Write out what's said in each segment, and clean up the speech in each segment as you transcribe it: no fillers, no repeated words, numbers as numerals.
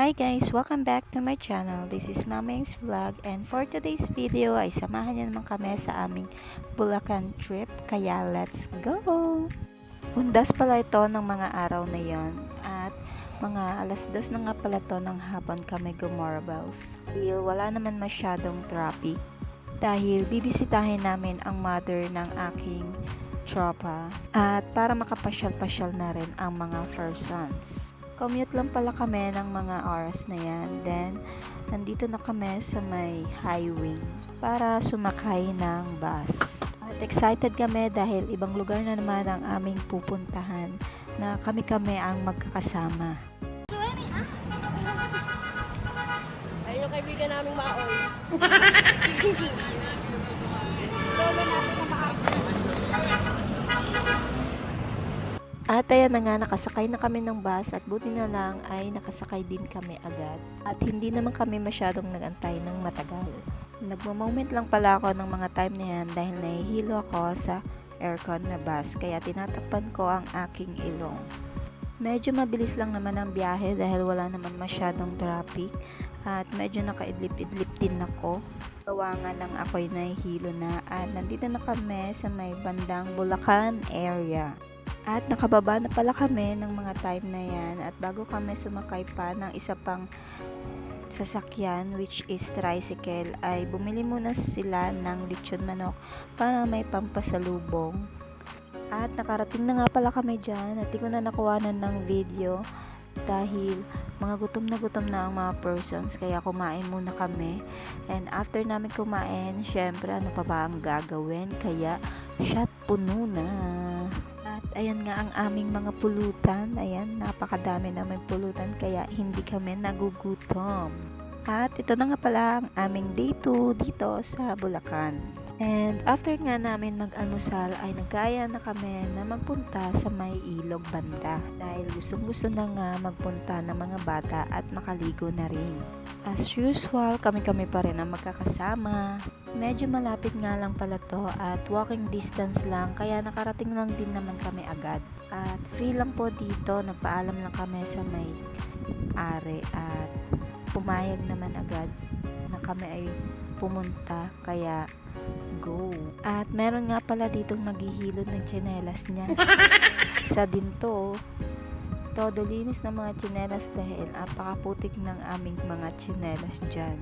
Hi guys! Welcome back to my channel. This is Mameng's Vlog and for today's video ay samahan niyo naman kami sa aming Bulacan trip. Kaya let's go! Undas pala ito ng mga araw na yon at mga 2:00 na nga pala to ng hapon kami gumorabels. Wala naman masyadong traffic dahil bibisitahin namin ang mother ng aking tropa at para makapasyal-pasyal na rin ang mga persons. Commute lang pala kami ng mga oras na yan. Then, nandito na kami sa may highway para sumakay ng bus. At excited kami dahil ibang lugar na naman ang aming pupuntahan na kami-kami ang magkakasama. Ayun yung kaibigan naming maoy. At ayan na nga, nakasakay na kami ng bus at buti na lang ay nakasakay din kami agad. At hindi naman kami masyadong nagantay ng matagal. Nagmo-moment lang pala ako ng mga time na yan dahil nahihilo ako sa aircon na bus kaya tinatakpan ko ang aking ilong. Medyo mabilis lang naman ang biyahe dahil wala naman masyadong traffic at medyo nakaidlip-idlip din ako. Gawa nga ng ako'y nahihilo na at nandito na kami sa may bandang Bulacan area. At nakababa na pala kami ng mga time na yan at bago kami sumakay pa ng isa pang sasakyan which is tricycle ay bumili muna sila ng lechon manok para may pampasalubong. At nakarating na nga pala kami dyan at di ko na nakuhanan ng video dahil mga gutom na ang mga persons kaya kumain muna kami. And after namin kumain, syempre ano pa ba ang gagawin kaya shot puno na. Ayan nga ang aming mga pulutan. Ayan, napakadami namin pulutan kaya hindi kami nagugutom. At ito na nga pala ang aming day 2 dito sa Bulacan. And after nga namin mag-almusal ay nagkaya na kami na magpunta sa may ilog banda. Dahil gustong-gusto na nga magpunta ng mga bata at makaligo na rin. As usual, kami-kami pa rin ang magkakasama. Medyo malapit nga lang pala to at walking distance lang kaya nakarating lang din naman kami agad. At free lang po dito, nagpaalam lang kami sa may are at pumayag naman agad na kami ay pumunta kaya go. At meron nga pala ditong naghihilod ng tsinelas niya. Isa din to. Todo linis ng mga tsinelas dahil apakaputik ng aming mga tsinelas dyan.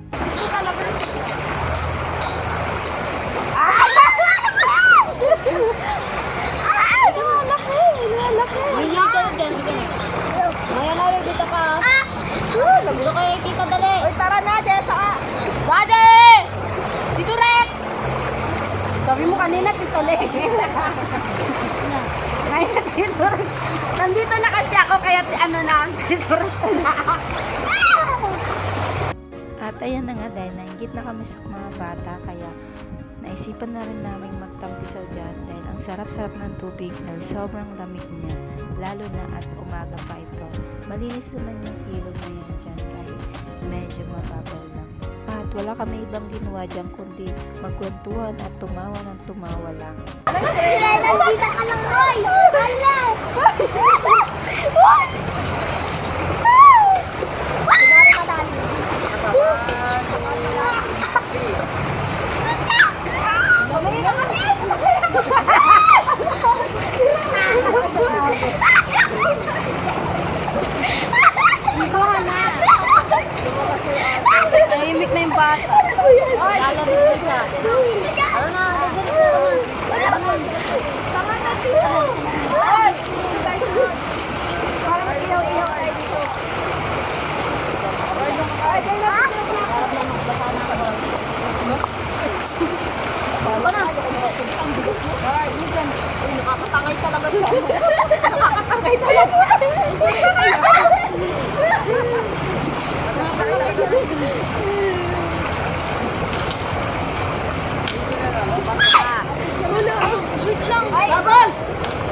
Gusto kayo ikita dali. Uy, tara na, Jessa! Daddy! Dito, Rex! Sabi mo kanina, Tito Lex. Ngayon, Tito Rex. Nandito na kasi ako, kaya ano na, Tito Rex na. At ayan na nga dahil nainggit na kami sa mga bata kaya naisipan na rin namin magtampisaw dyan dahil ang sarap-sarap ng tubig dahil sobrang lamig niya lalo na at umaga pa ito. Malinis naman yung ilog na yan dyan kahit medyo mababaw lang. At wala kami ibang ginawa dyan kundi magkwentuhan at tumawa ng tumawa lang. Nandito ka lang, Roy! Hala! Tahimik na yung bata. Lalo dito siya. Ano na, dito na. Tama na dito! Ay! Parang iyaw-iyaw tayo dito. Ay, kayo na! Ano na? Ay, nakakatangay talaga siya. Nakakatangay talaga. Labas!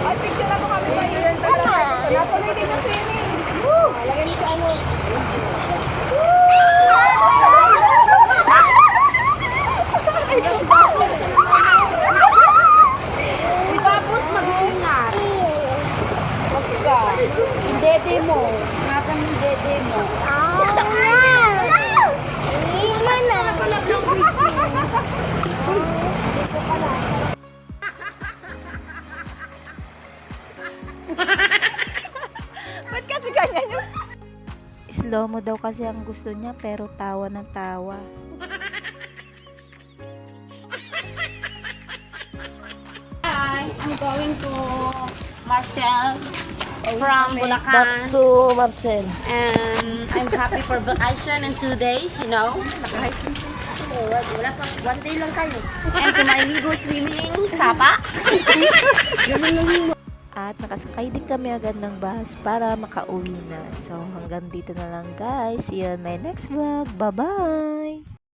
Ay, picture ako kami ba yun? Natuloy din yung swimming. Lagay mo sa ano. Tapos mag-ingat. Huwag ka. Yung dede mo. Ingatan yung dede mo. Slow mo daw kasi ang gusto niya pero tawa ng tawa. Hi, I'm going to Marcel from Bulacan. To Marcel. And I'm happy for vacation in 2 days, you know. Wala pa, 1 day lang tayo. And to my Ligo swimming, Sapa. At nakasakay din kami agad ng bus para makauwi na. So hanggang dito na lang guys. See you on my next vlog. Bye-bye!